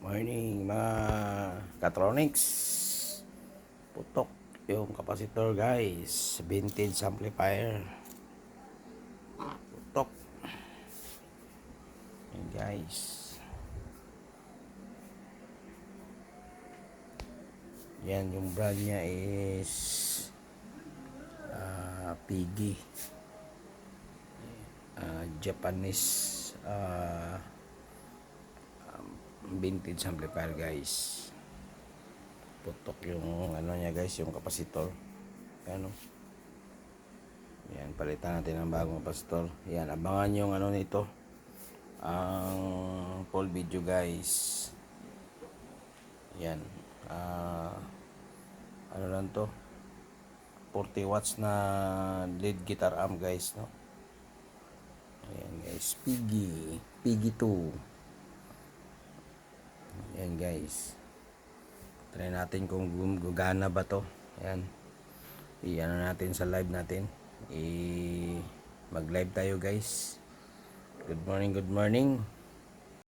Morning mga Katronics. Putok yung kapasitor guys. Vintage amplifier. Putok. Yan guys. Yan yung brand niya is Piggy. Japanese vintage amplifier guys. Putok yung ano niya guys, yung kapasitor. Ano? Yan, palitan natin ng bagong kapasitor. Yan, abangan yung ano nito. Ang full video guys. Yan. Ano lang to? 40 watts na lead guitar amp guys, no? Ayan guys, Piggy 2. Ayan guys. Try natin kung gumagana ba to. Ayan. I-ano natin sa live natin. Mag-live tayo guys. Good morning, good morning.